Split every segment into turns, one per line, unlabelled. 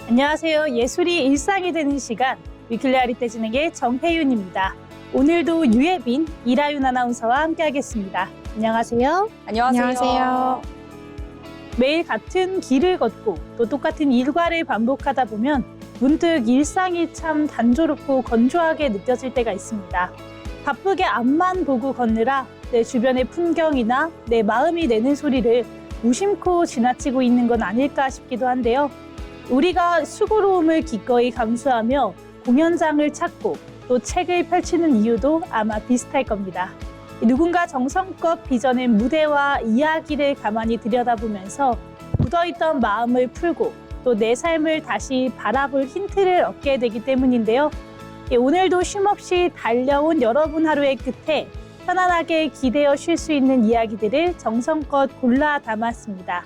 안녕하세요. 예술이 일상이 되는 시간 위클리 아리떼 진행의 정혜윤입니다. 오늘도 유예빈, 이라윤 아나운서와 함께하겠습니다. 안녕하세요.
안녕하세요.
매일 같은 길을 걷고 또 똑같은 일과를 반복하다 보면 문득 일상이 참 단조롭고 건조하게 느껴질 때가 있습니다. 바쁘게 앞만 보고 걷느라 내 주변의 풍경이나 내 마음이 내는 소리를 무심코 지나치고 있는 건 아닐까 싶기도 한데요. 우리가 수고로움을 기꺼이 감수하며 공연장을 찾고 또 책을 펼치는 이유도 아마 비슷할 겁니다. 누군가 정성껏 빚어낸 무대와 이야기를 가만히 들여다보면서 묻어있던 마음을 풀고 또 내 삶을 다시 바라볼 힌트를 얻게 되기 때문인데요. 오늘도 쉼없이 달려온 여러분 하루의 끝에 편안하게 기대어 쉴 수 있는 이야기들을 정성껏 골라 담았습니다.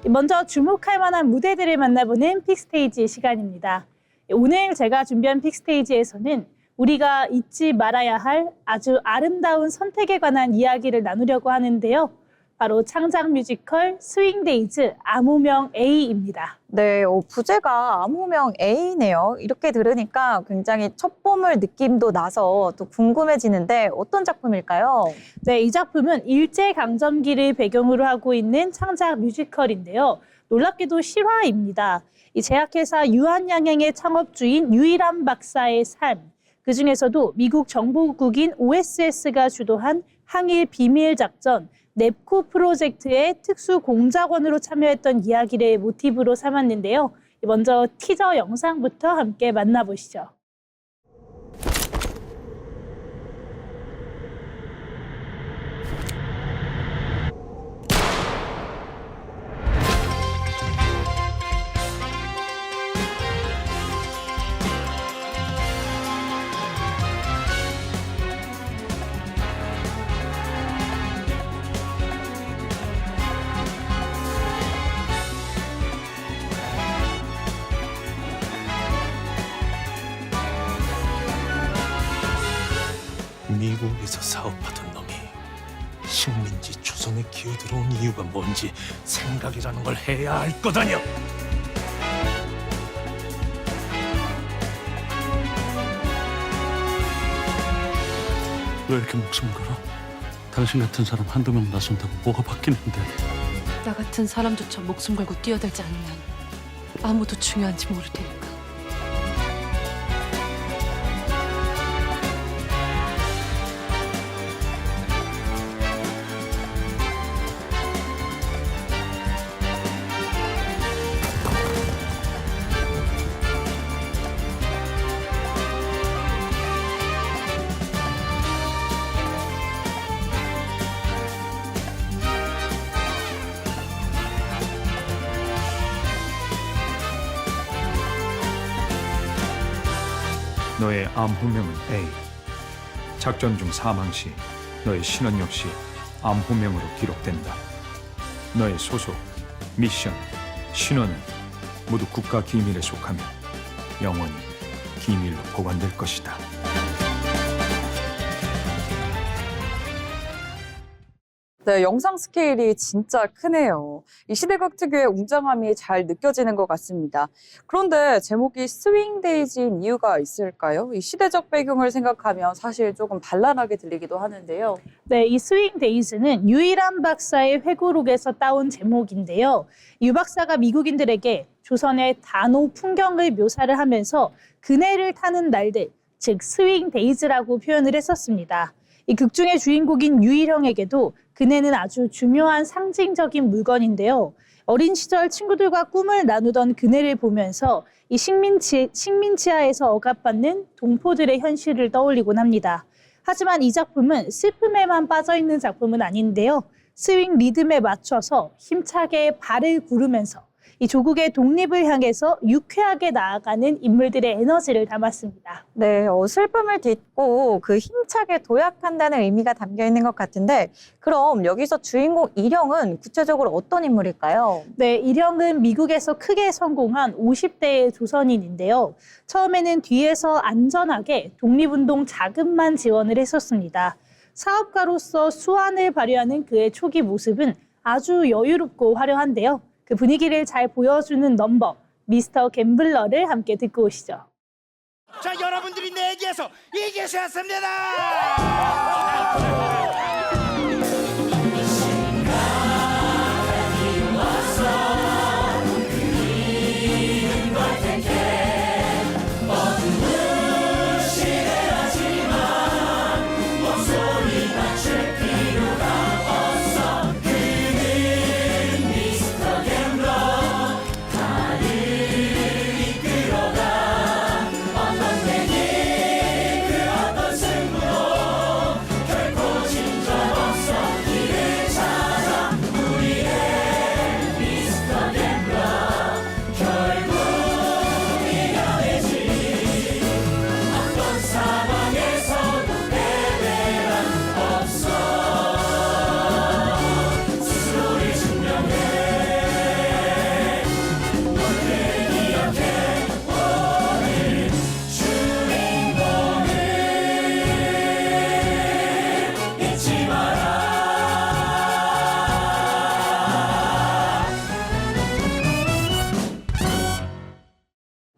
먼저 주목할 만한 무대들을 만나보는 픽스테이지 시간입니다. 오늘 제가 준비한 픽스테이지에서는 우리가 잊지 말아야 할 아주 아름다운 선택에 관한 이야기를 나누려고 하는데요. 바로 창작 뮤지컬 스윙데이즈 암호명 A입니다.
네, 부제가 암호명 A네요. 이렇게 들으니까 굉장히 첩보물 느낌도 나서 또 궁금해지는데 어떤 작품일까요?
네, 이 작품은 일제강점기를 배경으로 하고 있는 창작 뮤지컬인데요. 놀랍게도 실화입니다. 이 제약회사 유한양행의 창업주인 유일한 박사의 삶, 그중에서도 미국 정보국인 OSS가 주도한 항일 비밀작전 넵코 프로젝트의 특수 공작원으로 참여했던 이야기를 모티브로 삼았는데요. 먼저 티저 영상부터 함께 만나보시죠.
미국에서 사업하던 놈이 식민지 조선에 기어들어온 이유가 뭔지 생각이라는 걸 해야 할 것 아니야.
왜 이렇게 목숨 걸어? 당신 같은 사람 한두 명 나선다고 뭐가 바뀌는데?
나 같은 사람조차 목숨 걸고 뛰어들지 않으면 아무도 중요한지 모를 테니까.
너의 암호명은 A. 작전 중 사망 시 너의 신원 역시 암호명으로 기록된다. 너의 소속, 미션, 신원은 모두 국가 기밀에 속하며 영원히 기밀로 보관될 것이다.
네, 영상 스케일이 진짜 크네요. 이 시대각 특유의 웅장함이 잘 느껴지는 것 같습니다. 그런데 제목이 스윙데이즈인 이유가 있을까요? 이 시대적 배경을 생각하면 사실 조금 발랄하게 들리기도 하는데요.
네, 이 스윙데이즈는 유일한 박사의 회고록에서 따온 제목인데요. 유 박사가 미국인들에게 조선의 단오 풍경을 묘사를 하면서 그네를 타는 날들, 즉 스윙데이즈라고 표현을 했었습니다. 이 극중의 주인공인 유일형에게도 그네는 아주 중요한 상징적인 물건인데요. 어린 시절 친구들과 꿈을 나누던 그네를 보면서 이 식민지하에서 억압받는 동포들의 현실을 떠올리곤 합니다. 하지만 이 작품은 슬픔에만 빠져있는 작품은 아닌데요. 스윙 리듬에 맞춰서 힘차게 발을 구르면서 이 조국의 독립을 향해서 유쾌하게 나아가는 인물들의 에너지를 담았습니다.
네, 슬픔을 딛고 그 힘차게 도약한다는 의미가 담겨 있는 것 같은데 그럼 여기서 주인공 일영은 구체적으로 어떤 인물일까요?
네, 일영은 미국에서 크게 성공한 50대의 조선인인데요. 처음에는 뒤에서 안전하게 독립운동 자금만 지원을 했었습니다. 사업가로서 수완을 발휘하는 그의 초기 모습은 아주 여유롭고 화려한데요. 그 분위기를 잘 보여주는 넘버, 미스터 갬블러를 함께 듣고 오시죠.
자, 여러분들이 내기에서 이기셨습니다.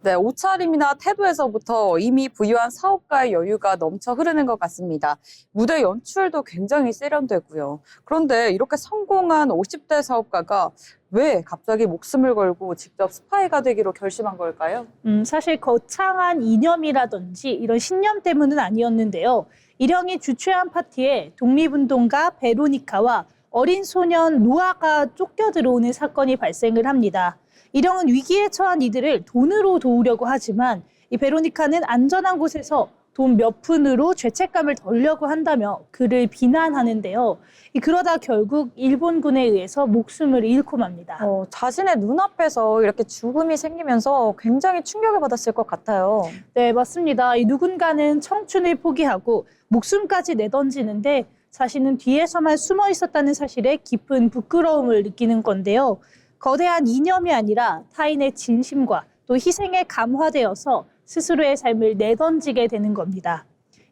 네, 옷차림이나 태도에서부터 이미 부유한 사업가의 여유가 넘쳐 흐르는 것 같습니다. 무대 연출도 굉장히 세련되고요. 그런데 이렇게 성공한 50대 사업가가 왜 갑자기 목숨을 걸고 직접 스파이가 되기로 결심한 걸까요?
사실 거창한 이념이라든지 이런 신념 때문은 아니었는데요. 일영이 주최한 파티에 독립운동가 베로니카와 어린 소년 노아가 쫓겨 들어오는 사건이 발생을 합니다. 일영은 위기에 처한 이들을 돈으로 도우려고 하지만 이 베로니카는 안전한 곳에서 돈 몇 푼으로 죄책감을 덜려고 한다며 그를 비난하는데요. 그러다 결국 일본군에 의해서 목숨을 잃고 맙니다.
자신의 눈앞에서 이렇게 죽음이 생기면서 굉장히 충격을 받았을 것 같아요.
네, 맞습니다. 이 누군가는 청춘을 포기하고 목숨까지 내던지는데 자신은 뒤에서만 숨어 있었다는 사실에 깊은 부끄러움을 느끼는 건데요. 거대한 이념이 아니라 타인의 진심과 또 희생에 감화되어서 스스로의 삶을 내던지게 되는 겁니다.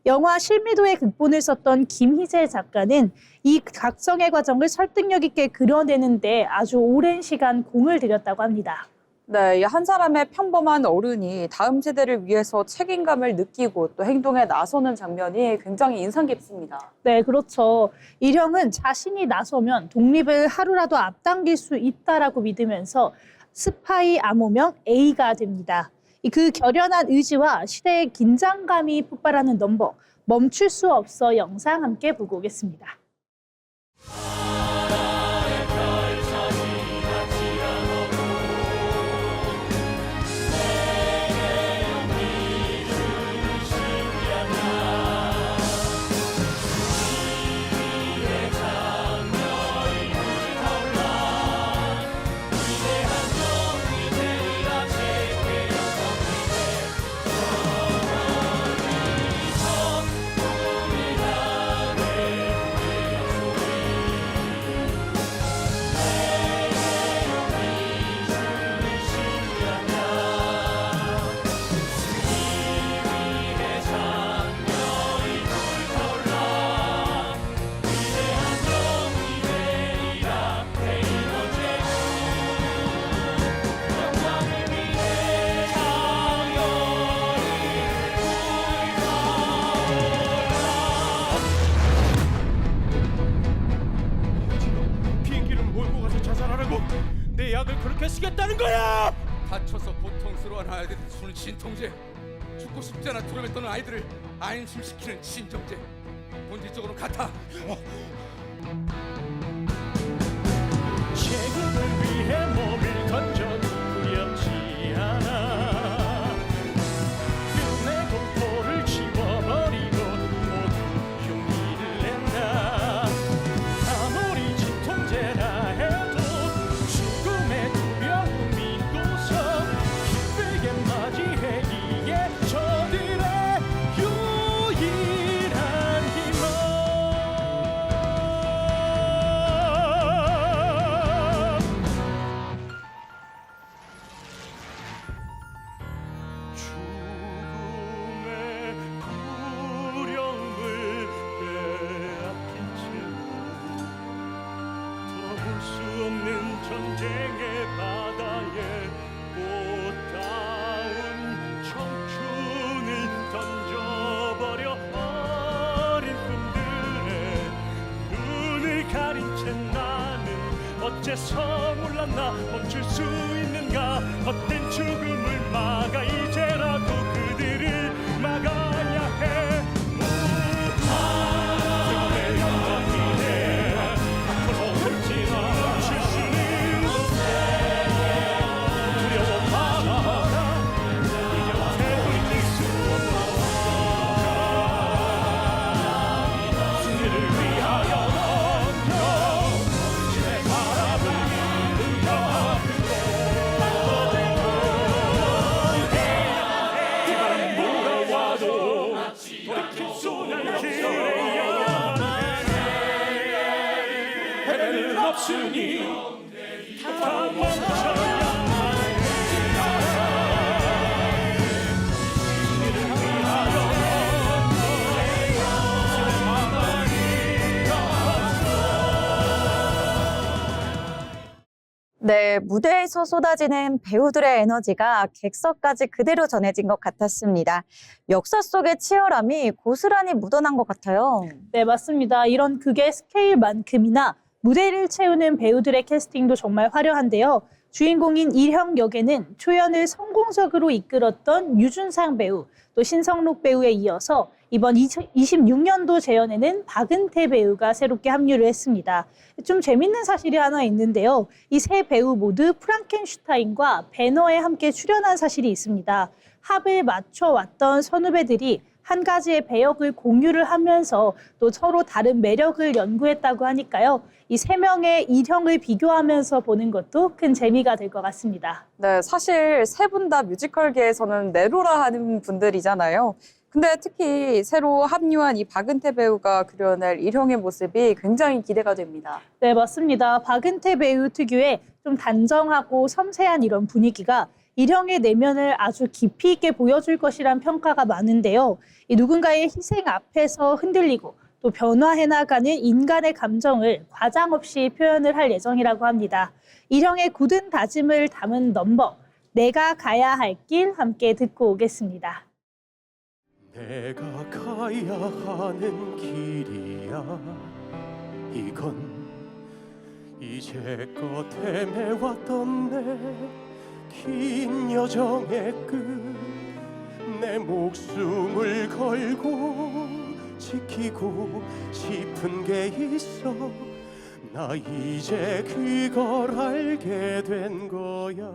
영화 실미도의 극본을 썼던 김희재 작가는 이 각성의 과정을 설득력 있게 그려내는데 아주 오랜 시간 공을 들였다고 합니다.
네, 한 사람의 평범한 어른이 다음 세대를 위해서 책임감을 느끼고 또 행동에 나서는 장면이 굉장히 인상 깊습니다.
네, 그렇죠. 일영은 자신이 나서면 독립을 하루라도 앞당길 수 있다라고 믿으면서 스파이 암호명 A가 됩니다. 그 결연한 의지와 시대의 긴장감이 폭발하는 넘버, 멈출 수 없어 영상 함께 보고 오겠습니다.
비행기를 몰고 가서 자살하라고 내 약을 그렇게 쓰겠다는 거야!
다쳐서 고통스러워하는 아이들을 주는 진통제, 죽고 싶지 않아 두려움에 아이들을 안심시키는 진정제, 본질적으로 같아.
제국을 위해 몸을 던져도 두렵지 않아. 내 공포를 지워버리고 모두 용기를 낸다. 아무리 진통제라 해도 죽음의 두려움이 고서 기쁘게 맞이하기에 저들의 유일한 희망. 위에서 몰랐나 멈출 수 있는가 헛된 죽음을 막아 이제라도 그들을 막아야 해 세월의 영광이네 앞으로 돌지마 멈출 수는 없네 두려워 마라 이제 되돌릴 수 없어 승리를 위하여 해를 없으니 다 멈춰야
네, 무대에서 쏟아지는 배우들의 에너지가 객석까지 그대로 전해진 것 같았습니다. 역사 속의 치열함이 고스란히 묻어난 것 같아요.
네, 맞습니다. 이런 극의 스케일만큼이나 무대를 채우는 배우들의 캐스팅도 정말 화려한데요. 주인공인 일형 역에는 초연을 성공적으로 이끌었던 유준상 배우, 또 신성록 배우에 이어서 이번 2026년도 재연에는 박은태 배우가 새롭게 합류를 했습니다. 좀 재밌는 사실이 하나 있는데요. 이 세 배우 모두 프랑켄슈타인과 배너에 함께 출연한 사실이 있습니다. 합을 맞춰왔던 선후배들이 한 가지의 배역을 공유를 하면서 또 서로 다른 매력을 연구했다고 하니까요. 이 세 명의 일형을 비교하면서 보는 것도 큰 재미가 될 것 같습니다.
네, 사실 세 분 다 뮤지컬계에서는 내로라 하는 분들이잖아요. 근데 특히 새로 합류한 이 박은태 배우가 그려낼 일형의 모습이 굉장히 기대가 됩니다.
네, 맞습니다. 박은태 배우 특유의 좀 단정하고 섬세한 이런 분위기가 일형의 내면을 아주 깊이 있게 보여줄 것이란 평가가 많은데요. 이 누군가의 희생 앞에서 흔들리고 또 변화해 나가는 인간의 감정을 과장 없이 표현을 할 예정이라고 합니다. 일형의 굳은 다짐을 담은 넘버, 내가 가야 할 길 함께 듣고 오겠습니다.
내가 가야 하는 길이야 이건 이제껏 헤매왔던 내 긴 여정의 끝 내 목숨을 걸고 지키고 싶은 게 있어 나 이제 그걸 알게 된 거야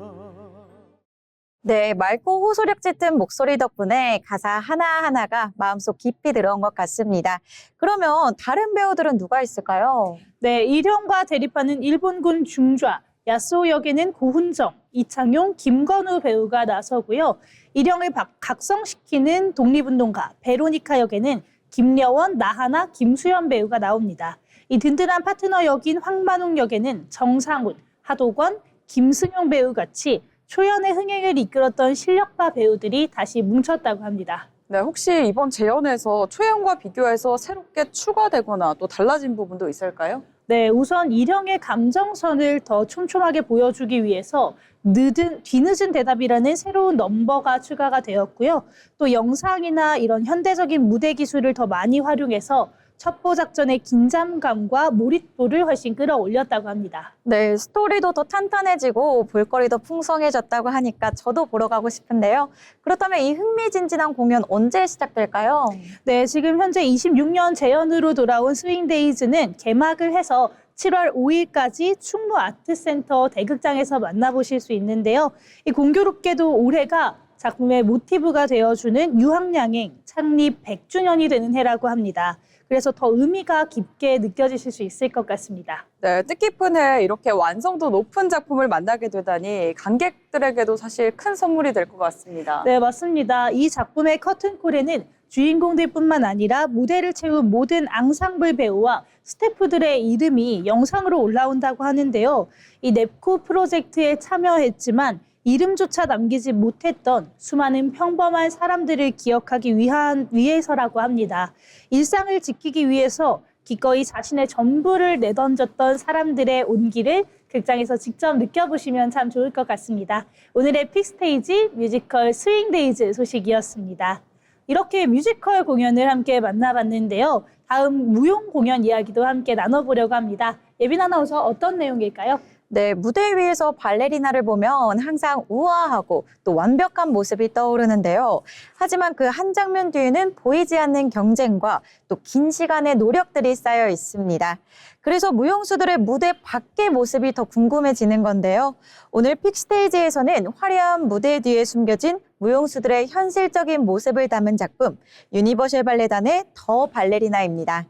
네, 맑고 호소력 짙은 목소리 덕분에 가사 하나하나가 마음속 깊이 들어온 것 같습니다. 그러면 다른 배우들은 누가 있을까요?
네, 일형과 대립하는 일본군 중좌, 야스오 역에는 고훈정, 이창용, 김건우 배우가 나서고요. 일형을 각성시키는 독립운동가 베로니카 역에는 김려원, 나하나, 김수현 배우가 나옵니다. 이 든든한 파트너 역인 황만웅 역에는 정상훈, 하도권, 김승용 배우 같이 초연의 흥행을 이끌었던 실력파 배우들이 다시 뭉쳤다고 합니다.
네, 혹시 이번 재연에서 초연과 비교해서 새롭게 추가되거나 또 달라진 부분도 있을까요?
네, 우선 일형의 감정선을 더 촘촘하게 보여주기 위해서 뒤늦은 대답이라는 새로운 넘버가 추가가 되었고요. 또 영상이나 이런 현대적인 무대 기술을 더 많이 활용해서 첩보 작전의 긴장감과 몰입도를 훨씬 끌어올렸다고 합니다.
네, 스토리도 더 탄탄해지고 볼거리도 풍성해졌다고 하니까 저도 보러 가고 싶은데요. 그렇다면 이 흥미진진한 공연 언제 시작될까요?
네, 지금 현재 26년 재연으로 돌아온 스윙데이즈는 개막을 해서 7월 5일까지 충무 아트센터 대극장에서 만나보실 수 있는데요. 이 공교롭게도 올해가 작품의 모티브가 되어주는 유학양행 창립 100주년이 되는 해라고 합니다. 그래서 더 의미가 깊게 느껴지실 수 있을 것 같습니다.
네, 뜻깊은 해 이렇게 완성도 높은 작품을 만나게 되다니 관객들에게도 사실 큰 선물이 될 것 같습니다.
네, 맞습니다. 이 작품의 커튼콜에는 주인공들뿐만 아니라 무대를 채운 모든 앙상블 배우와 스태프들의 이름이 영상으로 올라온다고 하는데요. 이 넵코 프로젝트에 참여했지만 이름조차 남기지 못했던 수많은 평범한 사람들을 기억하기 위해서라고 합니다. 일상을 지키기 위해서 기꺼이 자신의 전부를 내던졌던 사람들의 온기를 극장에서 직접 느껴보시면 참 좋을 것 같습니다. 오늘의 픽스테이지 뮤지컬 스윙데이즈 소식이었습니다. 이렇게 뮤지컬 공연을 함께 만나봤는데요. 다음 무용 공연 이야기도 함께 나눠보려고 합니다. 예빈 아나운서 어떤 내용일까요?
네, 무대 위에서 발레리나를 보면 항상 우아하고 또 완벽한 모습이 떠오르는데요. 하지만 그 한 장면 뒤에는 보이지 않는 경쟁과 또 긴 시간의 노력들이 쌓여 있습니다. 그래서 무용수들의 무대 밖의 모습이 더 궁금해지는 건데요. 오늘 픽스테이지에서는 화려한 무대 뒤에 숨겨진 무용수들의 현실적인 모습을 담은 작품 유니버셜 발레단의 더 발레리나입니다.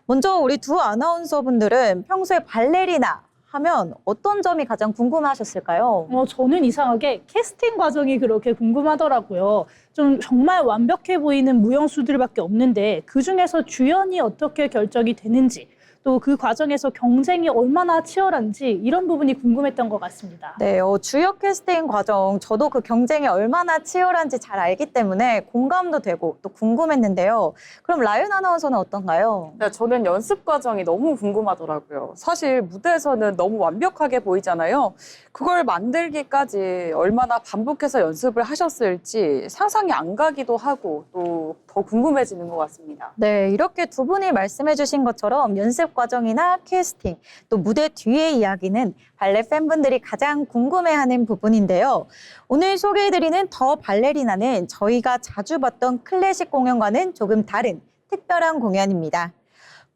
먼저 우리 두 아나운서분들은 평소에 발레리나 하면 어떤 점이 가장 궁금하셨을까요?
저는 이상하게 캐스팅 과정이 그렇게 궁금하더라고요. 좀 정말 완벽해 보이는 무용수들밖에 없는데 그중에서 주연이 어떻게 결정이 되는지 또 그 과정에서 경쟁이 얼마나 치열한지 이런 부분이 궁금했던 것 같습니다.
네, 주요 캐스팅 과정 저도 그 경쟁이 얼마나 치열한지 잘 알기 때문에 공감도 되고 또 궁금했는데요. 그럼 라윤 아나운서는 어떤가요?
네, 저는 연습 과정이 너무 궁금하더라고요. 사실 무대에서는 너무 완벽하게 보이잖아요. 그걸 만들기까지 얼마나 반복해서 연습을 하셨을지 상상이 안 가기도 하고 또 더 궁금해지는 것 같습니다.
네, 이렇게 두 분이 말씀해 주신 것처럼 연습 과정이나 캐스팅, 또 무대 뒤의 이야기는 발레 팬분들이 가장 궁금해하는 부분인데요. 오늘 소개해드리는 더 발레리나는 저희가 자주 봤던 클래식 공연과는 조금 다른 특별한 공연입니다.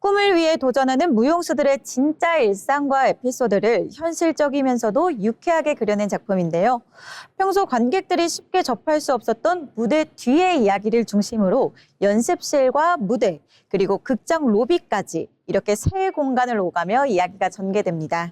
꿈을 위해 도전하는 무용수들의 진짜 일상과 에피소드를 현실적이면서도 유쾌하게 그려낸 작품인데요. 평소 관객들이 쉽게 접할 수 없었던 무대 뒤의 이야기를 중심으로 연습실과 무대, 그리고 극장 로비까지 이렇게 세 공간을 오가며 이야기가 전개됩니다.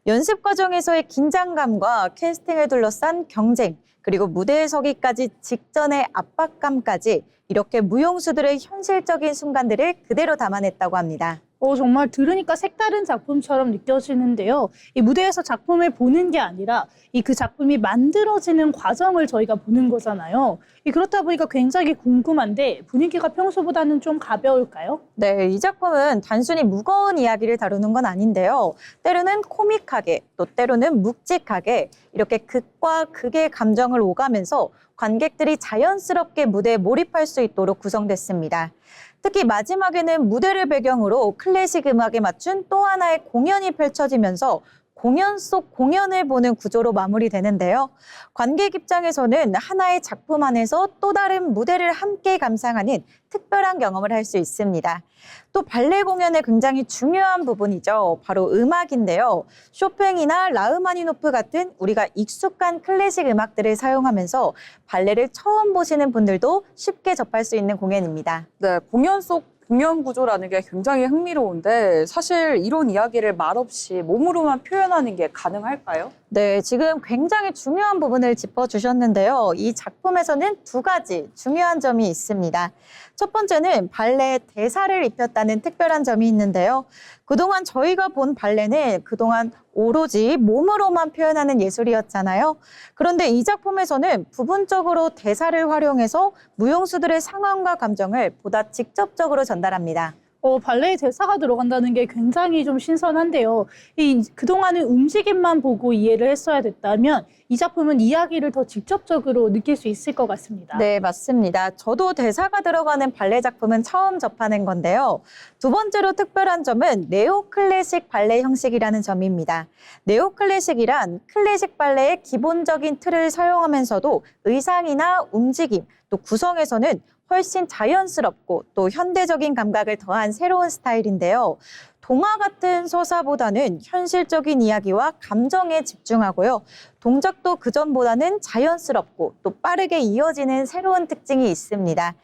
연습 과정에서의 긴장감과 캐스팅을 둘러싼 경쟁, 그리고 무대에 서기까지 직전의 압박감까지 이렇게 무용수들의 현실적인 순간들을 그대로 담아냈다고 합니다.
정말 들으니까 색다른 작품처럼 느껴지는데요. 이 무대에서 작품을 보는 게 아니라 그 작품이 만들어지는 과정을 저희가 보는 거잖아요. 그렇다 보니까 굉장히 궁금한데 분위기가 평소보다는 좀 가벼울까요?
네, 이 작품은 단순히 무거운 이야기를 다루는 건 아닌데요. 때로는 코믹하게, 또 때로는 묵직하게 이렇게 극과 극의 감정을 오가면서 관객들이 자연스럽게 무대에 몰입할 수 있도록 구성됐습니다. 특히 마지막에는 무대를 배경으로 클래식 음악에 맞춘 또 하나의 공연이 펼쳐지면서 공연 속 공연을 보는 구조로 마무리되는데요. 관객 입장에서는 하나의 작품 안에서 또 다른 무대를 함께 감상하는 특별한 경험을 할 수 있습니다. 또 발레 공연의 굉장히 중요한 부분이죠. 바로 음악인데요. 쇼팽이나 라흐마니노프 같은 우리가 익숙한 클래식 음악들을 사용하면서 발레를 처음 보시는 분들도 쉽게 접할 수 있는 공연입니다.
네, 공연 속 공연 구조라는 게 굉장히 흥미로운데 사실 이런 이야기를 말없이 몸으로만 표현하는 게 가능할까요?
네, 지금 굉장히 중요한 부분을 짚어주셨는데요. 이 작품에서는 두 가지 중요한 점이 있습니다. 첫 번째는 발레에 대사를 입혔다는 특별한 점이 있는데요. 그동안 저희가 본 발레는 그동안 오로지 몸으로만 표현하는 예술이었잖아요. 그런데 이 작품에서는 부분적으로 대사를 활용해서 무용수들의 상황과 감정을 보다 직접적으로 전달합니다.
발레에 대사가 들어간다는 게 굉장히 좀 신선한데요. 그동안은 움직임만 보고 이해를 했어야 됐다면 이 작품은 이야기를 더 직접적으로 느낄 수 있을 것 같습니다.
네, 맞습니다. 저도 대사가 들어가는 발레 작품은 처음 접하는 건데요. 두 번째로 특별한 점은 네오클래식 발레 형식이라는 점입니다. 네오클래식이란 클래식 발레의 기본적인 틀을 사용하면서도 의상이나 움직임, 또 구성에서는 훨씬 자연스럽고 또 현대적인 감각을 더한 새로운 스타일인데요. 동화 같은 서사보다는 현실적인 이야기와 감정에 집중하고요. 동작도 그전보다는 자연스럽고 또 빠르게 이어지는 새로운 특징이 있습니다.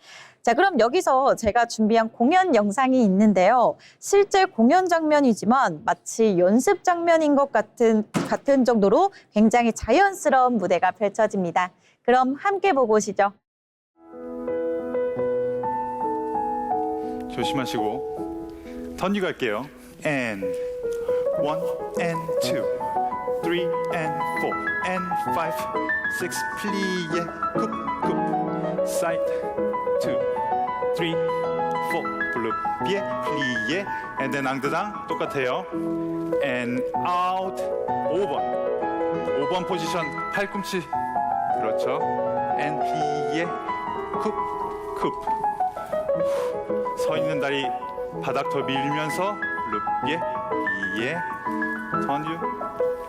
자, 그럼 여기서 제가 준비한 공연 영상이 있는데요. 실제 공연 장면이지만 마치 연습 장면인 것 같은 정도로 굉장히 자연스러운 무대가 펼쳐집니다. 그럼 함께 보고 오시죠.
조심하시고 던지 갈게요. And 1 and 2 3 and 4 and 5 6 플리에 쿱쿱 사이드 2 3 4 블루 비에 플리에 and then 앙드당 똑같아요. and out 5번 포지션 팔꿈치 그렇죠. and 플리에 쿱쿱 서 있는 다리 바닥 더 밀면서 룹 예, 턴 유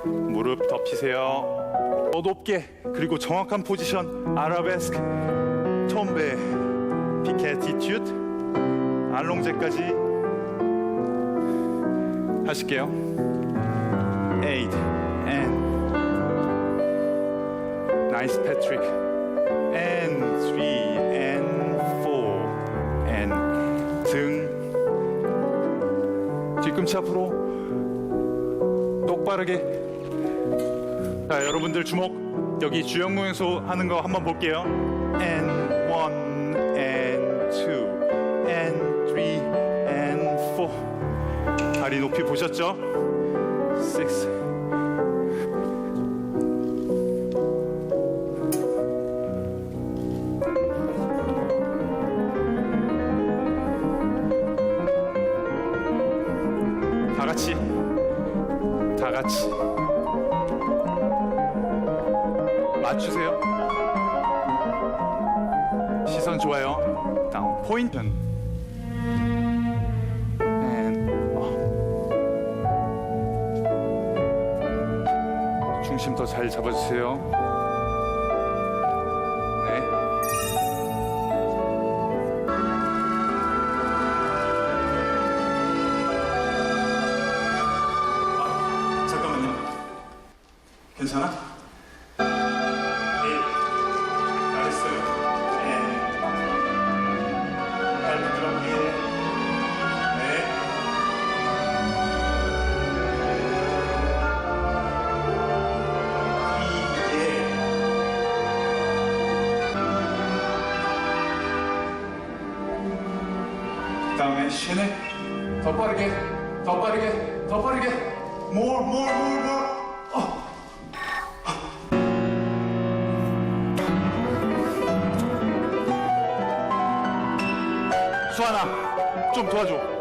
무릎 덮이세요. 더 높게 그리고 정확한 포지션. 아라베스크, 톰베, 피케티튜드, 알롱제까지 하실게요. 8 and 나이스 패트릭 and 3 and 4 and 등 뒤꿈치 앞으로 똑바르게. 자, 여러분들 주목. 여기 주영무용소 하는 거 한번 볼게요. And 1 and 2 and 3 and 4. 다리 높이 보셨죠? 6. 다 같이 맞추세요. 시선 좋아요. 다운 포인트. 중심 더 잘 잡아주세요. 네. 잠깐만요. 괜찮아? 네. 잘했어요. 네. 발 부드럽게. 네. 그다음에 쉬네. 더 빠르게, 더 빠르게, 더 빠르게. More. 수아나, 좀 도와줘.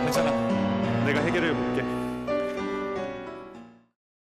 괜찮아. 내가 해결해 볼게.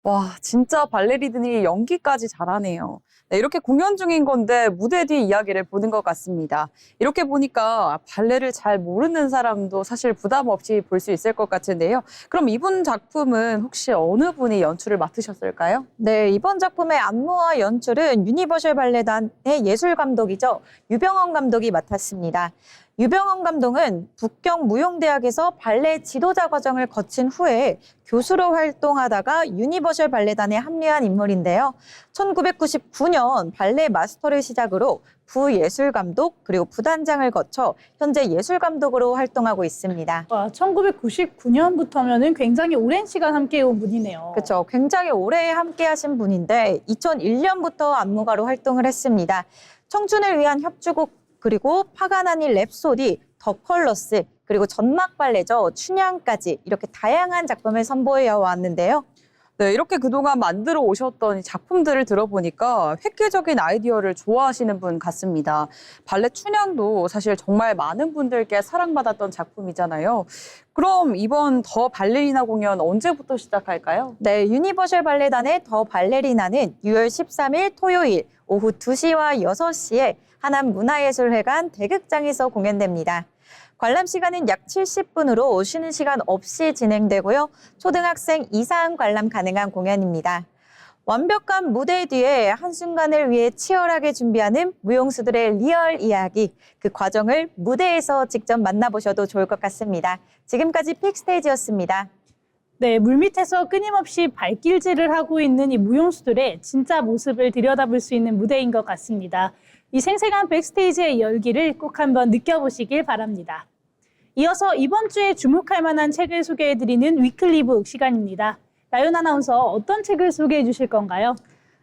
와, 진짜 발레리들이 연기까지 잘하네요. 네, 이렇게 공연 중인 건데 무대 뒤 이야기를 보는 것 같습니다. 이렇게 보니까 발레를 잘 모르는 사람도 사실 부담 없이 볼 수 있을 것 같은데요. 그럼 이번 작품은 혹시 어느 분이 연출을 맡으셨을까요?
네, 이번 작품의 안무와 연출은 유니버셜 발레단의 예술 감독이죠. 유병헌 감독이 맡았습니다. 유병헌 감독은 북경 무용대학에서 발레 지도자 과정을 거친 후에 교수로 활동하다가 유니버셜 발레단에 합류한 인물인데요. 1999년 발레 마스터를 시작으로 부예술 감독 그리고 부단장을 거쳐 현재 예술 감독으로 활동하고 있습니다.
와, 1999년부터면은 굉장히 오랜 시간 함께해온 분이네요.
그렇죠. 굉장히 오래 함께하신 분인데 2001년부터 안무가로 활동을 했습니다. 청춘을 위한 협주곡 그리고 파가나니 랩소디, 더 컬러스, 그리고 전막 발레죠. 춘향까지 이렇게 다양한 작품을 선보여 왔는데요.
네, 이렇게 그동안 만들어 오셨던 이 작품들을 들어보니까 획기적인 아이디어를 좋아하시는 분 같습니다. 발렛 춘향도 사실 정말 많은 분들께 사랑받았던 작품이잖아요. 그럼 이번 더 발레리나 공연 언제부터 시작할까요?
네, 유니버셜 발레단의 더 발레리나는 6월 13일 토요일 오후 2시와 6시에 하남문화예술회관 대극장에서 공연됩니다. 관람 시간은 약 70분으로 쉬는 시간 없이 진행되고요. 초등학생 이상 관람 가능한 공연입니다. 완벽한 무대 뒤에 한순간을 위해 치열하게 준비하는 무용수들의 리얼 이야기, 그 과정을 무대에서 직접 만나보셔도 좋을 것 같습니다. 지금까지 픽스테이지였습니다.
네, 물밑에서 끊임없이 발길질을 하고 있는 이 무용수들의 진짜 모습을 들여다볼 수 있는 무대인 것 같습니다. 이 생생한 백스테이지의 열기를 꼭 한번 느껴보시길 바랍니다. 이어서 이번 주에 주목할 만한 책을 소개해드리는 위클리북 시간입니다. 나연 아나운서, 어떤 책을 소개해 주실 건가요?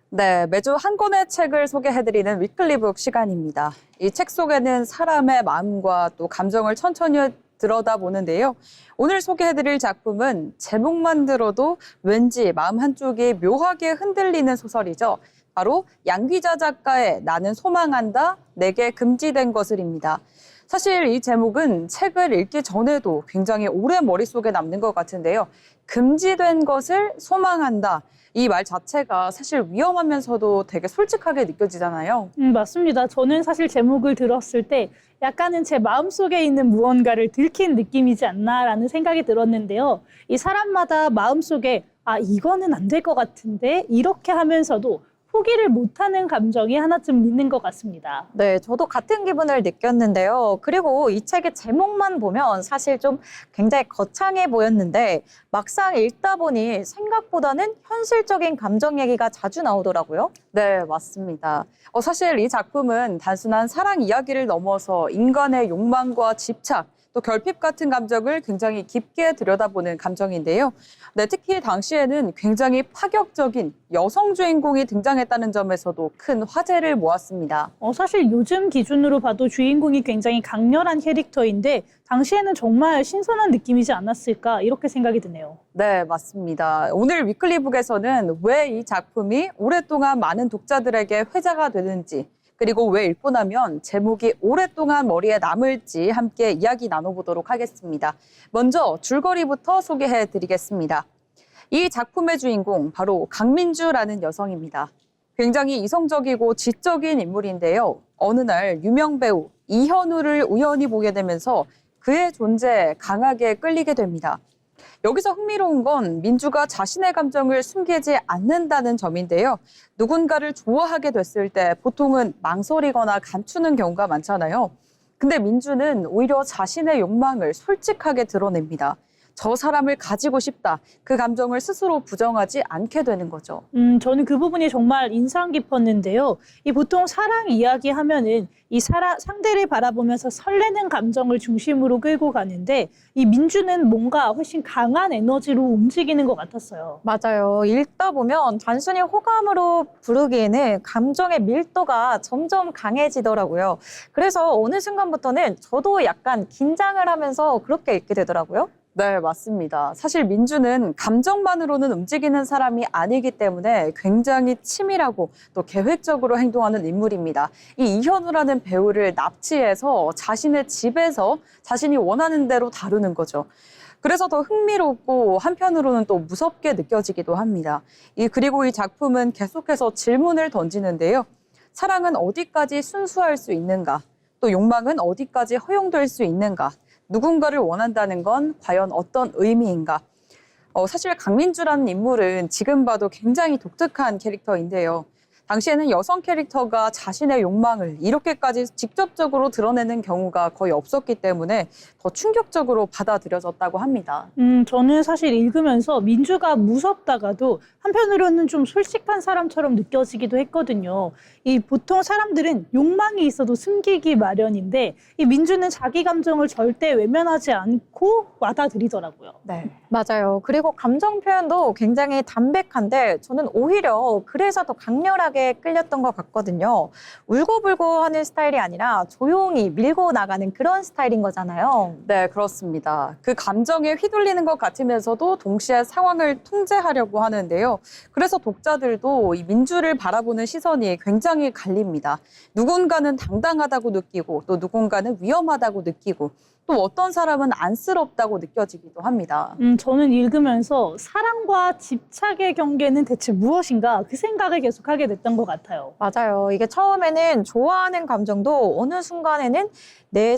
네, 매주 한 권의 책을 소개해드리는 위클리북 시간입니다. 이 책 속에는 사람의 마음과 또 감정을 천천히 들여다보는데요. 오늘 소개해드릴 작품은 제목만 들어도 왠지 마음 한쪽이 묘하게 흔들리는 소설이죠. 바로 양귀자 작가의 나는 소망한다, 내게 금지된 것을입니다. 사실 이 제목은 책을 읽기 전에도 굉장히 오래 머릿속에 남는 것 같은데요. 금지된 것을 소망한다. 이 말 자체가 사실 위험하면서도 되게 솔직하게 느껴지잖아요.
맞습니다. 저는 사실 제목을 들었을 때 약간은 제 마음속에 있는 무언가를 들킨 느낌이지 않나라는 생각이 들었는데요. 이 사람마다 마음속에 이거는 안 될 것 같은데 이렇게 하면서도 포기를 못하는 감정이 하나쯤 있는 것 같습니다.
네, 저도 같은 기분을 느꼈는데요. 그리고 이 책의 제목만 보면 사실 좀 굉장히 거창해 보였는데 막상 읽다 보니 생각보다는 현실적인 감정 얘기가 자주 나오더라고요.
네, 맞습니다. 사실 이 작품은 단순한 사랑 이야기를 넘어서 인간의 욕망과 집착, 또 결핍 같은 감정을 굉장히 깊게 들여다보는 감정인데요. 네, 특히 당시에는 굉장히 파격적인 여성 주인공이 등장했다는 점에서도 큰 화제를 모았습니다.
사실 요즘 기준으로 봐도 주인공이 굉장히 강렬한 캐릭터인데 당시에는 정말 신선한 느낌이지 않았을까 이렇게 생각이 드네요.
네, 맞습니다. 오늘 위클리북에서는 왜 이 작품이 오랫동안 많은 독자들에게 회자가 되는지, 그리고 왜 읽고 나면 제목이 오랫동안 머리에 남을지 함께 이야기 나눠보도록 하겠습니다. 먼저 줄거리부터 소개해드리겠습니다. 이 작품의 주인공, 바로 강민주라는 여성입니다. 굉장히 이성적이고 지적인 인물인데요. 어느 날 유명 배우 이현우를 우연히 보게 되면서 그의 존재에 강하게 끌리게 됩니다. 여기서 흥미로운 건 민주가 자신의 감정을 숨기지 않는다는 점인데요. 누군가를 좋아하게 됐을 때 보통은 망설이거나 감추는 경우가 많잖아요. 근데 민주는 오히려 자신의 욕망을 솔직하게 드러냅니다. 저 사람을 가지고 싶다. 그 감정을 스스로 부정하지 않게 되는 거죠.
저는 그 부분이 정말 인상 깊었는데요. 이 보통 사랑 이야기 하면은 이 상대를 바라보면서 설레는 감정을 중심으로 끌고 가는데 이 민주는 뭔가 훨씬 강한 에너지로 움직이는 것 같았어요.
맞아요. 읽다 보면 단순히 호감으로 부르기에는 감정의 밀도가 점점 강해지더라고요. 그래서 어느 순간부터는 저도 약간 긴장을 하면서 그렇게 읽게 되더라고요.
네, 맞습니다. 사실 민주는 감정만으로는 움직이는 사람이 아니기 때문에 굉장히 치밀하고 또 계획적으로 행동하는 인물입니다. 이 이현우라는 배우를 납치해서 자신의 집에서 자신이 원하는 대로 다루는 거죠. 그래서 더 흥미롭고 한편으로는 또 무섭게 느껴지기도 합니다. 그리고 이 작품은 계속해서 질문을 던지는데요. 사랑은 어디까지 순수할 수 있는가? 또 욕망은 어디까지 허용될 수 있는가? 누군가를 원한다는 건 과연 어떤 의미인가? 사실 강민주라는 인물은 지금 봐도 굉장히 독특한 캐릭터인데요. 당시에는 여성 캐릭터가 자신의 욕망을 이렇게까지 직접적으로 드러내는 경우가 거의 없었기 때문에 더 충격적으로 받아들여졌다고 합니다.
저는 사실 읽으면서 민주가 무섭다가도 한편으로는 좀 솔직한 사람처럼 느껴지기도 했거든요. 이 보통 사람들은 욕망이 있어도 숨기기 마련인데 이 민주는 자기 감정을 절대 외면하지 않고 받아들이더라고요.
네.
맞아요. 그리고 감정 표현도 굉장히 담백한데 저는 오히려 그래서 더 강렬하게 묘하게 끌렸던 것 같거든요. 울고불고 하는 스타일이 아니라 조용히 밀고 나가는 그런 스타일인 거잖아요.
네, 그렇습니다. 그 감정에 휘둘리는 것 같으면서도 동시에 상황을 통제하려고 하는데요. 그래서 독자들도 이 민주를 바라보는 시선이 굉장히 갈립니다. 누군가는 당당하다고 느끼고 또 누군가는 위험하다고 느끼고 또 어떤 사람은 안쓰럽다고 느껴지기도 합니다.
저는 읽으면서 사랑과 집착의 경계는 대체 무엇인가 그 생각을 계속하게 됐던 것 같아요.
맞아요. 이게 처음에는 좋아하는 감정도 어느 순간에는 내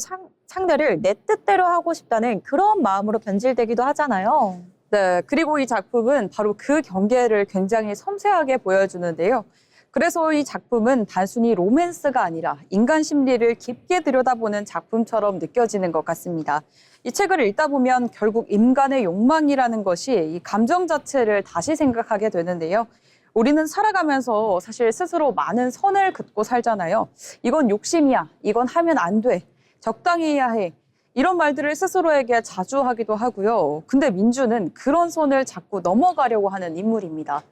상대를 내 뜻대로 하고 싶다는 그런 마음으로 변질되기도 하잖아요.
네, 그리고 이 작품은 바로 그 경계를 굉장히 섬세하게 보여주는데요. 그래서 이 작품은 단순히 로맨스가 아니라 인간 심리를 깊게 들여다보는 작품처럼 느껴지는 것 같습니다. 이 책을 읽다 보면 결국 인간의 욕망이라는 것이 이 감정 자체를 다시 생각하게 되는데요. 우리는 살아가면서 사실 스스로 많은 선을 긋고 살잖아요. 이건 욕심이야. 이건 하면 안 돼. 적당히 해야 해. 이런 말들을 스스로에게 자주 하기도 하고요. 근데 민주는 그런 선을 자꾸 넘어가려고 하는 인물입니다.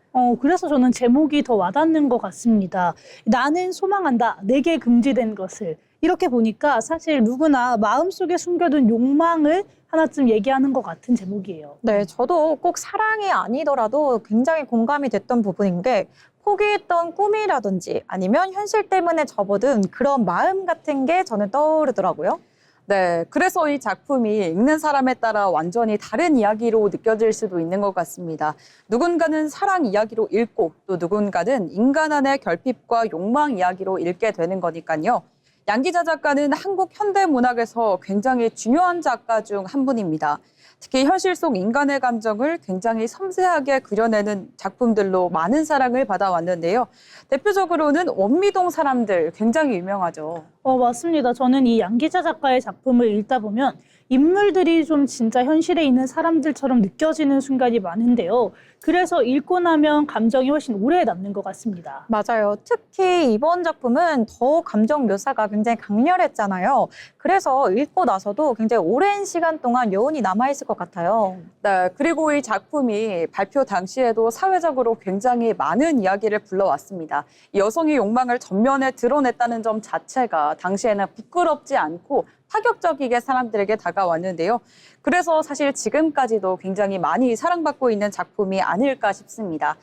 그래서 저는 제목이 더 와닿는 것 같습니다. 나는 소망한다. 내게 금지된 것을. 이렇게 보니까 사실 누구나 마음속에 숨겨둔 욕망을 하나쯤 얘기하는 것 같은 제목이에요.
네, 저도 꼭 사랑이 아니더라도 굉장히 공감이 됐던 부분인 게 포기했던 꿈이라든지 아니면 현실 때문에 접어든 그런 마음 같은 게 저는 떠오르더라고요.
네, 그래서 이 작품이 읽는 사람에 따라 완전히 다른 이야기로 느껴질 수도 있는 것 같습니다. 누군가는 사랑 이야기로 읽고 또 누군가는 인간 안의 결핍과 욕망 이야기로 읽게 되는 거니까요. 양기자 작가는 한국 현대문학에서 굉장히 중요한 작가 중 한 분입니다. 특히 현실 속 인간의 감정을 굉장히 섬세하게 그려내는 작품들로 많은 사랑을 받아왔는데요. 대표적으로는 원미동 사람들 굉장히 유명하죠.
맞습니다. 저는 이 양기자 작가의 작품을 읽다 보면 인물들이 좀 진짜 현실에 있는 사람들처럼 느껴지는 순간이 많은데요. 그래서 읽고 나면 감정이 훨씬 오래 남는 것 같습니다.
맞아요. 특히 이번 작품은 더 감정 묘사가 굉장히 강렬했잖아요. 그래서 읽고 나서도 굉장히 오랜 시간 동안 여운이 남아있을 것 같아요.
네, 그리고 이 작품이 발표 당시에도 사회적으로 굉장히 많은 이야기를 불러왔습니다. 여성의 욕망을 전면에 드러냈다는 점 자체가 당시에는 부끄럽지 않고 파격적이게 사람들에게 다가왔는데요. 그래서 사실 지금까지도 굉장히 많이 사랑받고 있는 작품이 아닐까 싶습니다.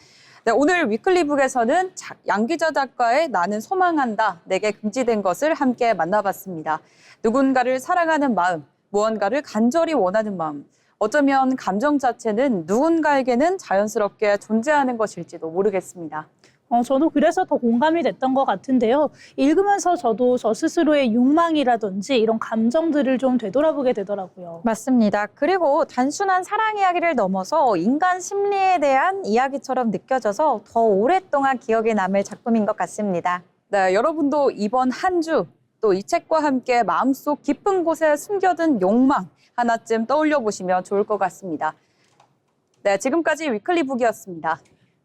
네, 오늘 위클리북에서는 양기자 작가의 나는 소망한다, 내게 금지된 것을 함께 만나봤습니다. 누군가를 사랑하는 마음, 무언가를 간절히 원하는 마음, 어쩌면 감정 자체는 누군가에게는 자연스럽게 존재하는 것일지도 모르겠습니다.
저도 그래서 더 공감이 됐던 것 같은데요. 읽으면서 저도 저 스스로의 욕망이라든지 이런 감정들을 좀 되돌아보게 되더라고요.
맞습니다. 그리고 단순한 사랑 이야기를 넘어서 인간 심리에 대한 이야기처럼 느껴져서 더 오랫동안 기억에 남을 작품인 것 같습니다.
네, 여러분도 이번 한 주 또 이 책과 함께 마음속 깊은 곳에 숨겨둔 욕망 하나쯤 떠올려 보시면 좋을 것 같습니다. 네, 지금까지 위클리북이었습니다.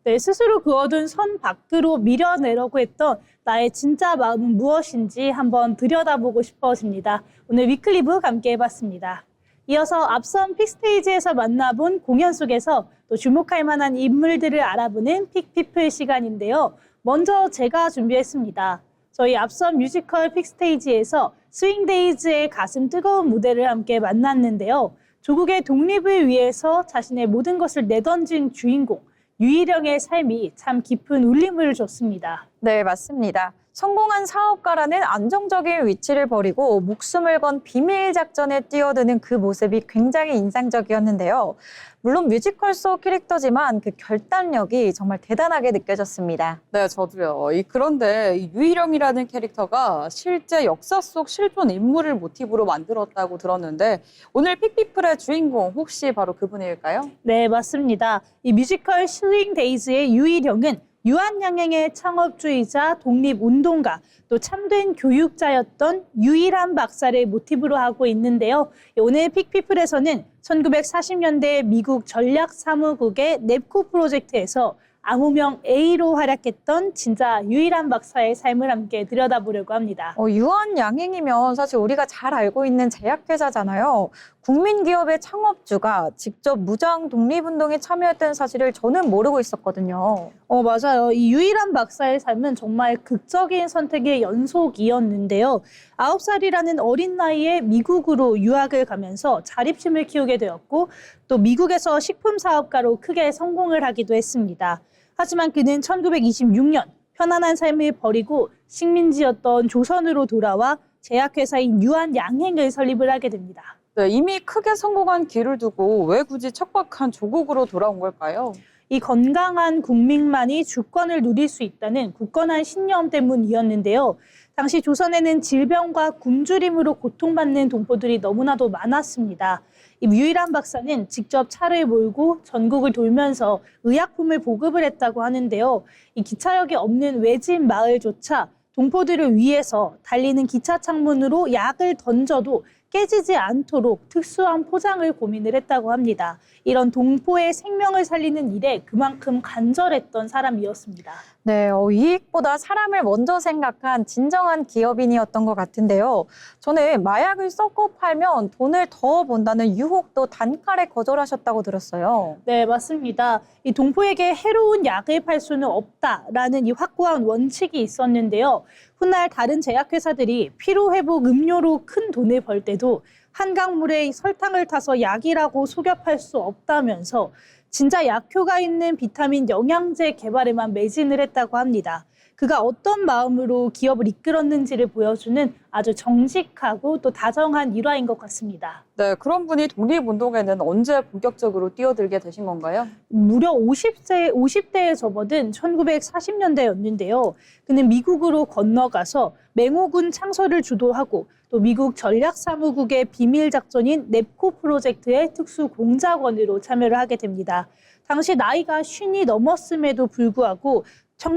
네, 스스로 그어둔 선 밖으로 밀어내려고 했던 나의 진짜 마음은 무엇인지 한번 들여다보고 싶어집니다. 오늘 위클리북 함께 해봤습니다. 이어서 앞선 픽스테이지에서 만나본 공연 속에서 또 주목할 만한 인물들을 알아보는 픽피플 시간인데요. 먼저 제가 준비했습니다. 저희 앞선 뮤지컬 픽스테이지에서 스윙데이즈의 가슴 뜨거운 무대를 함께 만났는데요. 조국의 독립을 위해서 자신의 모든 것을 내던진 주인공, 유희령의 삶이 참 깊은 울림을 줬습니다.
네, 맞습니다. 성공한 사업가라는 안정적인 위치를 버리고 목숨을 건 비밀 작전에 뛰어드는 그 모습이 굉장히 인상적이었는데요. 물론 뮤지컬 속 캐릭터지만 그 결단력이 정말 대단하게 느껴졌습니다.
네, 저도요. 그런데 이 유희령이라는 캐릭터가 실제 역사 속 실존 인물을 모티브로 만들었다고 들었는데 오늘 픽피플의 주인공 혹시 바로 그분일까요?
네, 맞습니다. 이 뮤지컬 스윙데이즈의 유희령은 유한양행의 창업주의자, 독립운동가, 또 참된 교육자였던 유일한 박사를 모티브로 하고 있는데요. 오늘 픽피플에서는 1940년대 미국 전략사무국의 넵코 프로젝트에서 암호명 A로 활약했던 진짜 유일한 박사의 삶을 함께 들여다보려고 합니다.
유한양행이면 사실 우리가 잘 알고 있는 제약회사잖아요. 국민기업의 창업주가 직접 무장 독립운동에 참여했던 사실을 저는 모르고 있었거든요.
맞아요. 이 유일한 박사의 삶은 정말 극적인 선택의 연속이었는데요. 9살이라는 어린 나이에 미국으로 유학을 가면서 자립심을 키우게 되었고 또 미국에서 식품 사업가로 크게 성공을 하기도 했습니다. 하지만 그는 1926년 편안한 삶을 버리고 식민지였던 조선으로 돌아와 제약회사인 유한양행을 설립을 하게 됩니다.
네, 이미 크게 성공한 길을 두고 왜 굳이 척박한 조국으로 돌아온 걸까요?
이 건강한 국민만이 주권을 누릴 수 있다는 굳건한 신념 때문이었는데요. 당시 조선에는 질병과 굶주림으로 고통받는 동포들이 너무나도 많았습니다. 이 유일한 박사는 직접 차를 몰고 전국을 돌면서 의약품을 보급을 했다고 하는데요. 이 기차역이 없는 외진 마을조차 동포들을 위해서 달리는 기차 창문으로 약을 던져도 깨지지 않도록 특수한 포장을 고민을 했다고 합니다. 이런 동포의 생명을 살리는 일에 그만큼 간절했던 사람이었습니다.
네, 이익보다 사람을 먼저 생각한 진정한 기업인이었던 것 같은데요. 저는 마약을 섞어 팔면 돈을 더 번다는 유혹도 단칼에 거절하셨다고 들었어요.
네, 맞습니다. 이 동포에게 해로운 약을 팔 수는 없다라는 이 확고한 원칙이 있었는데요. 훗날 다른 제약회사들이 피로회복 음료로 큰 돈을 벌 때도 한강물에 설탕을 타서 약이라고 속여 팔 수 없다면서 진짜 약효가 있는 비타민 영양제 개발에만 매진을 했다고 합니다. 그가 어떤 마음으로 기업을 이끌었는지를 보여주는 아주 정직하고 또 다정한 일화인 것 같습니다.
네, 그런 분이 독립운동에는 언제 본격적으로 뛰어들게 되신 건가요?
무려 50대에 접어든 1940년대였는데요. 그는 미국으로 건너가서 맹호군 창설을 주도하고 또 미국 전략사무국의 비밀작전인 넵코 프로젝트의 특수공작원으로 참여를 하게 됩니다. 당시 나이가 50이 넘었음에도 불구하고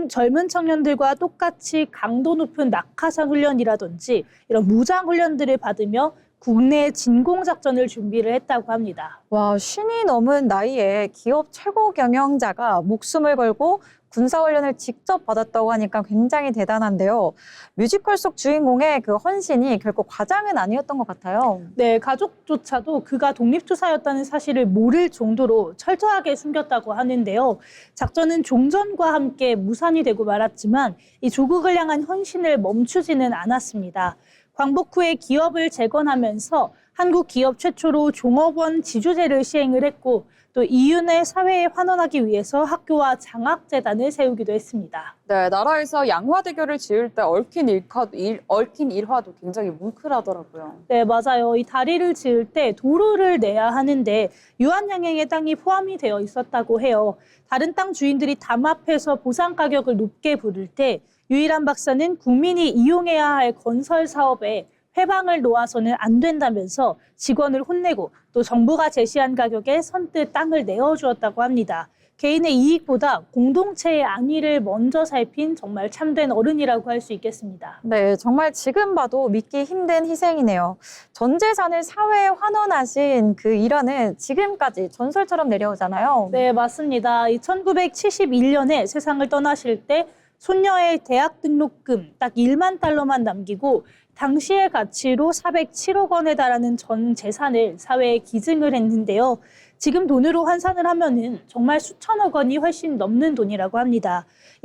젊은 청년들과 똑같이 강도 높은 낙하산 훈련이라든지 이런 무장 훈련들을 받으며 국내 진공작전을 준비를 했다고 합니다.
와, 50이 넘은 나이에 기업 최고 경영자가 목숨을 걸고 군사훈련을 직접 받았다고 하니까 굉장히 대단한데요. 뮤지컬 속 주인공의 그 헌신이 결코 과장은 아니었던 것 같아요.
네, 가족조차도 그가 독립투사였다는 사실을 모를 정도로 철저하게 숨겼다고 하는데요. 작전은 종전과 함께 무산이 되고 말았지만 이 조국을 향한 헌신을 멈추지는 않았습니다. 광복 후에 기업을 재건하면서 한국 기업 최초로 종업원 지주제를 시행을 했고 또 이윤을 사회에 환원하기 위해서 학교와 장학재단을 세우기도 했습니다.
네, 나라에서 양화대교를 지을 때 얽힌 일화도 굉장히 뭉클하더라고요.
네, 맞아요. 이 다리를 지을 때 도로를 내야 하는데 유한양행의 땅이 포함이 되어 있었다고 해요. 다른 땅 주인들이 담합해서 보상 가격을 높게 부를 때 유일한 박사는 국민이 이용해야 할 건설 사업에 회방을 놓아서는 안 된다면서 직원을 혼내고 또 정부가 제시한 가격에 선뜻 땅을 내어주었다고 합니다. 개인의 이익보다 공동체의 안위를 먼저 살핀 정말 참된 어른이라고 할 수 있겠습니다.
네, 정말 지금 봐도 믿기 힘든 희생이네요. 전 재산을 사회에 환원하신 그 일화는 지금까지 전설처럼 내려오잖아요.
네, 맞습니다. 1971년에 세상을 떠나실 때 손녀의 대학 등록금 딱 1만 달러만 남기고 당시의 가치로 407억 원에 달하는 전 재산을 사회에 기증을 했는데요. 지금 돈으로 환산을 하면은 정말 수천억 원이 훨씬 넘는 돈이라고 합니다.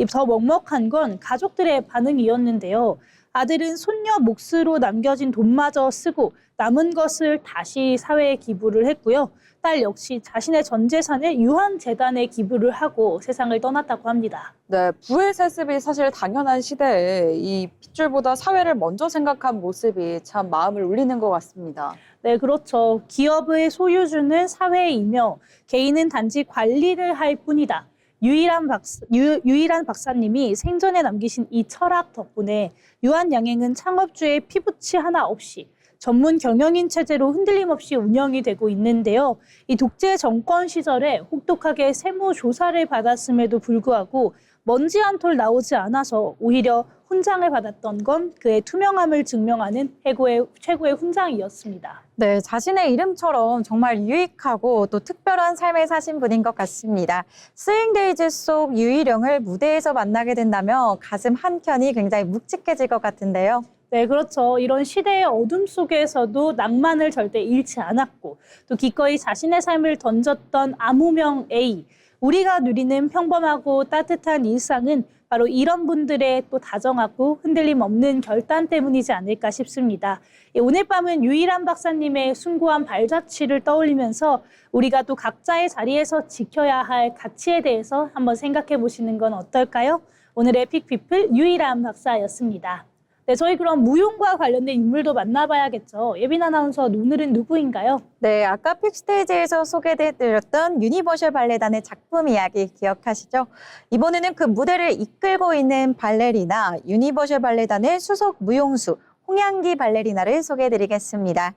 더 먹먹한 건 가족들의 반응이었는데요. 아들은 손녀 몫으로 남겨진 돈마저 쓰고 남은 것을 다시 사회에 기부를 했고요. 딸 역시 자신의 전 재산을 유한재단에 기부를 하고 세상을 떠났다고 합니다.
네, 부의 세습이 사실 당연한 시대에 이 핏줄보다 사회를 먼저 생각한 모습이 참 마음을 울리는 것 같습니다.
네, 그렇죠. 기업의 소유주는 사회이며 개인은 단지 관리를 할 뿐이다. 유일한 박사님이 생전에 남기신 이 철학 덕분에 유한양행은 창업주의 피부치 하나 없이 전문 경영인 체제로 흔들림 없이 운영이 되고 있는데요. 이 독재 정권 시절에 혹독하게 세무 조사를 받았음에도 불구하고 먼지 한 톨 나오지 않아서 오히려 훈장을 받았던 건 그의 투명함을 증명하는 최고의 훈장이었습니다.
네, 자신의 이름처럼 정말 유익하고 또 특별한 삶을 사신 분인 것 같습니다. 스윙데이즈 속 유희령을 무대에서 만나게 된다면 가슴 한켠이 굉장히 묵직해질 것 같은데요.
네, 그렇죠. 이런 시대의 어둠 속에서도 낭만을 절대 잃지 않았고 또 기꺼이 자신의 삶을 던졌던 암호명 A. 우리가 누리는 평범하고 따뜻한 일상은 바로 이런 분들의 또 다정하고 흔들림 없는 결단 때문이지 않을까 싶습니다. 오늘 밤은 유일한 박사님의 숭고한 발자취를 떠올리면서 우리가 또 각자의 자리에서 지켜야 할 가치에 대해서 한번 생각해 보시는 건 어떨까요? 오늘의 픽피플 유일한 박사였습니다. 네, 저희 그럼 무용과 관련된 인물도 만나봐야겠죠. 예빈 아나운서, 오늘은 누구인가요?
네, 아까 픽스테이지에서 소개해드렸던 유니버셜 발레단의 작품 이야기 기억하시죠? 이번에는 그 무대를 이끌고 있는 발레리나, 유니버셜 발레단의 수석 무용수, 홍양기 발레리나를 소개해드리겠습니다.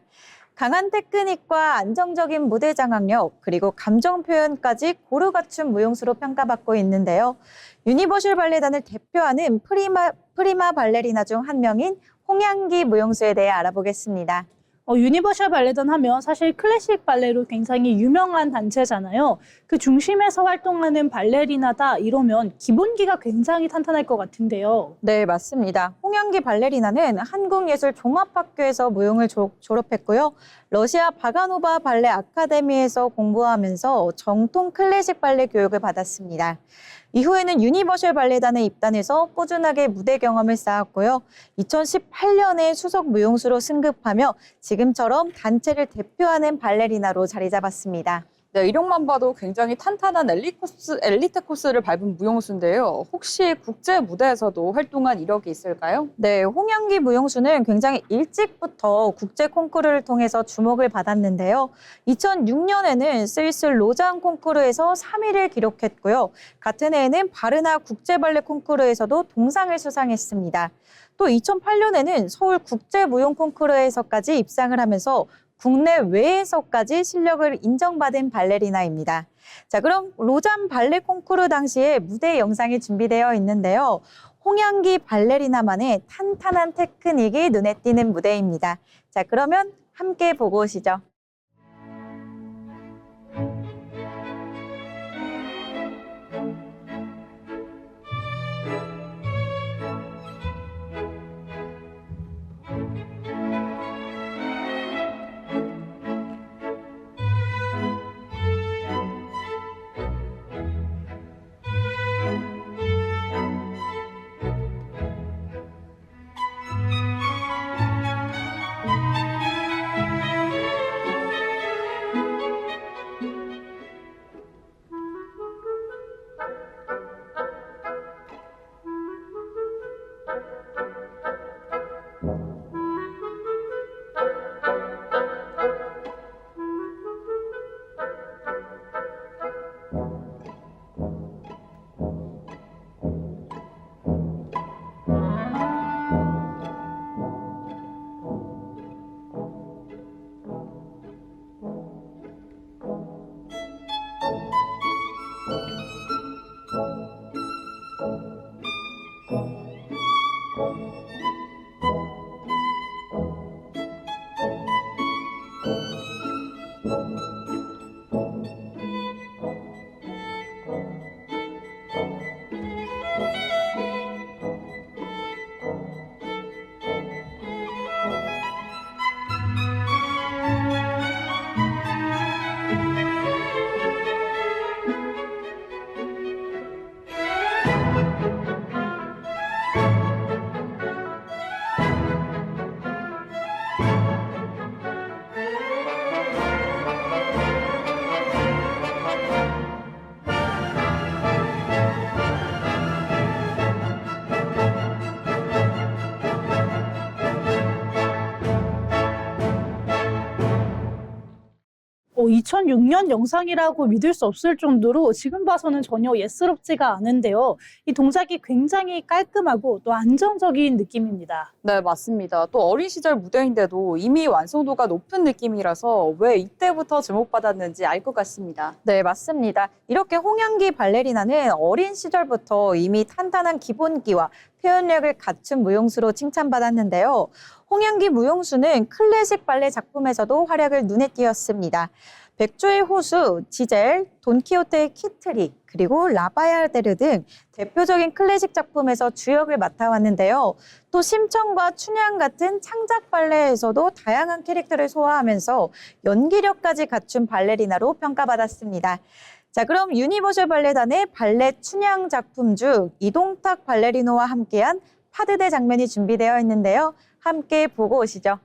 강한 테크닉과 안정적인 무대 장악력, 그리고 감정 표현까지 고루 갖춘 무용수로 평가받고 있는데요. 유니버셜 발레단을 대표하는 프리마 발레리나 중 한 명인 홍양기 무용수에 대해 알아보겠습니다.
유니버셜 발레단 하면 사실 클래식 발레로 굉장히 유명한 단체잖아요. 그 중심에서 활동하는 발레리나다 이러면 기본기가 굉장히 탄탄할 것 같은데요.
네, 맞습니다. 홍양기 발레리나는 한국예술종합학교에서 무용을 졸업했고요. 러시아 바가노바 발레 아카데미에서 공부하면서 정통 클래식 발레 교육을 받았습니다. 이후에는 유니버셜 발레단에 입단해서 꾸준하게 무대 경험을 쌓았고요. 2018년에 수석 무용수로 승급하며 지금처럼 단체를 대표하는 발레리나로 자리 잡았습니다.
네, 이력만 봐도 굉장히 탄탄한 엘리트 코스를 밟은 무용수인데요. 혹시 국제 무대에서도 활동한 이력이 있을까요?
네, 홍양기 무용수는 굉장히 일찍부터 국제 콩쿠르를 통해서 주목을 받았는데요. 2006년에는 스위스 로잔 콩쿠르에서 3위를 기록했고요. 같은 해에는 바르나 국제 발레 콩쿠르에서도 동상을 수상했습니다. 또 2008년에는 서울 국제 무용 콩쿠르에서까지 입상을 하면서 국내외에서까지 실력을 인정받은 발레리나입니다. 자, 그럼 로잔 발레 콩쿠르 당시의 무대 영상이 준비되어 있는데요. 홍양기 발레리나만의 탄탄한 테크닉이 눈에 띄는 무대입니다. 자, 그러면 함께 보고 오시죠.
어, 2006년 영상이라고 믿을 수 없을 정도로 지금 봐서는 전혀 예스럽지가 않은데요. 이 동작이 굉장히 깔끔하고 또 안정적인 느낌입니다.
네, 맞습니다. 또 어린 시절 무대인데도 이미 완성도가 높은 느낌이라서 왜 이때부터 주목받았는지 알 것 같습니다.
네, 맞습니다. 이렇게 홍양기 발레리나는 어린 시절부터 이미 탄탄한 기본기와 표현력을 갖춘 무용수로 칭찬받았는데요. 홍양기 무용수는 클래식 발레 작품에서도 활약을 눈에 띄었습니다. 백조의 호수, 지젤, 돈키호테의 키트리, 그리고 라바야데르 등 대표적인 클래식 작품에서 주역을 맡아왔는데요. 또 심청과 춘향 같은 창작 발레에서도 다양한 캐릭터를 소화하면서 연기력까지 갖춘 발레리나로 평가받았습니다. 자, 그럼 유니버셜 발레단의 발레 춘향 작품 중 이동탁 발레리노와 함께한 파드대 장면이 준비되어 있는데요. 함께 보고 오시죠.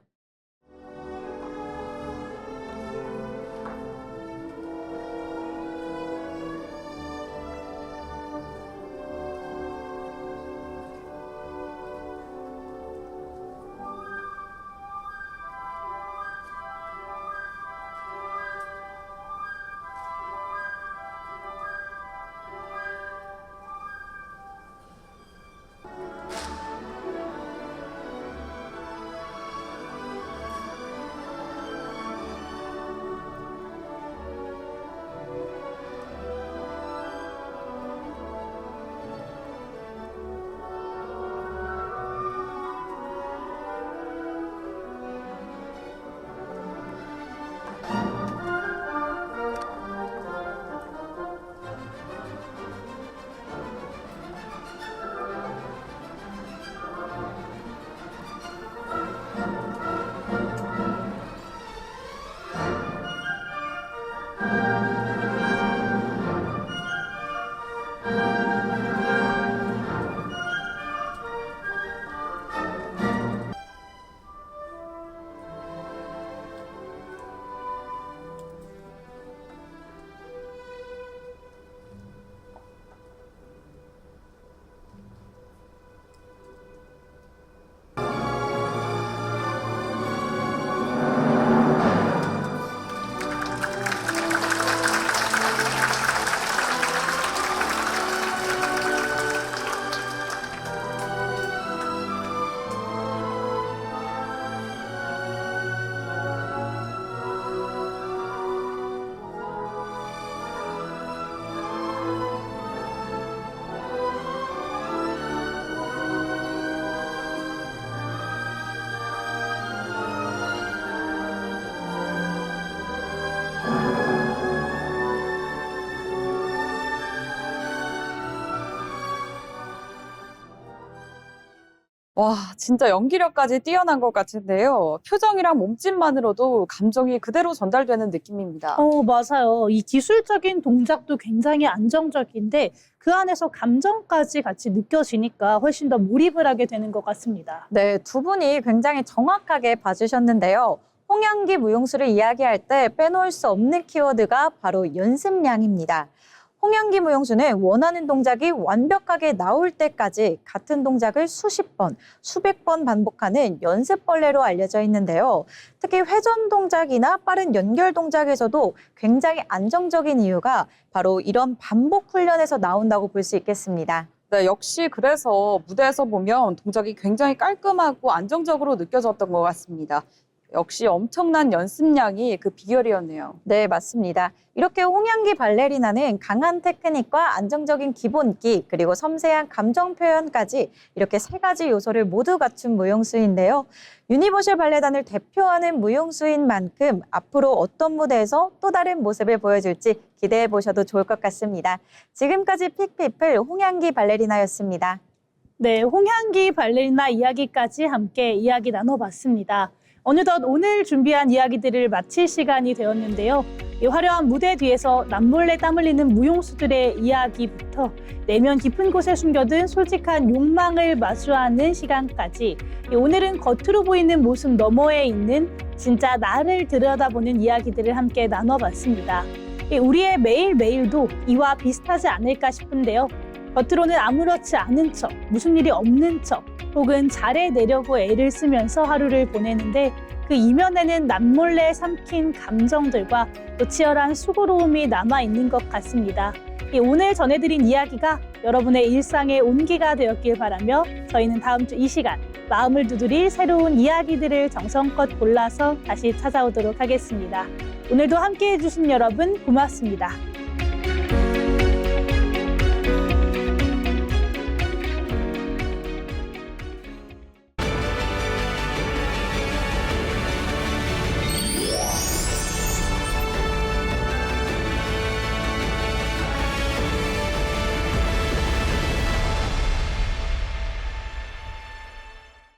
와, 진짜 연기력까지 뛰어난 것 같은데요. 표정이랑 몸짓만으로도 감정이 그대로 전달되는 느낌입니다.
맞아요. 이 기술적인 동작도 굉장히 안정적인데 그 안에서 감정까지 같이 느껴지니까 훨씬 더 몰입을 하게 되는 것 같습니다.
네, 두 분이 굉장히 정확하게 봐주셨는데요. 홍양기 무용수를 이야기할 때 빼놓을 수 없는 키워드가 바로 연습량입니다. 홍양기 무용수는 원하는 동작이 완벽하게 나올 때까지 같은 동작을 수십 번, 수백 번 반복하는 연습벌레로 알려져 있는데요. 특히 회전 동작이나 빠른 연결 동작에서도 굉장히 안정적인 이유가 바로 이런 반복 훈련에서 나온다고 볼 수 있겠습니다.
네, 역시 그래서 무대에서 보면 동작이 굉장히 깔끔하고 안정적으로 느껴졌던 것 같습니다. 역시 엄청난 연습량이 그 비결이었네요.
네, 맞습니다. 이렇게 홍양기 발레리나는 강한 테크닉과 안정적인 기본기, 그리고 섬세한 감정 표현까지 이렇게 세 가지 요소를 모두 갖춘 무용수인데요. 유니버셜 발레단을 대표하는 무용수인 만큼 앞으로 어떤 무대에서 또 다른 모습을 보여줄지 기대해 보셔도 좋을 것 같습니다. 지금까지 픽피플 홍양기 발레리나였습니다.
네, 홍양기 발레리나 이야기까지 함께 이야기 나눠봤습니다. 어느덧 오늘 준비한 이야기들을 마칠 시간이 되었는데요. 이 화려한 무대 뒤에서 남몰래 땀 흘리는 무용수들의 이야기부터 내면 깊은 곳에 숨겨둔 솔직한 욕망을 마주하는 시간까지 오늘은 겉으로 보이는 모습 너머에 있는 진짜 나를 들여다보는 이야기들을 함께 나눠봤습니다. 우리의 매일매일도 이와 비슷하지 않을까 싶은데요. 겉으로는 아무렇지 않은 척, 무슨 일이 없는 척, 혹은 잘해내려고 애를 쓰면서 하루를 보내는데 그 이면에는 남몰래 삼킨 감정들과 또 치열한 수고로움이 남아있는 것 같습니다. 오늘 전해드린 이야기가 여러분의 일상의 온기가 되었길 바라며 저희는 다음 주 이 시간 마음을 두드릴 새로운 이야기들을 정성껏 골라서 다시 찾아오도록 하겠습니다. 오늘도 함께해 주신 여러분 고맙습니다.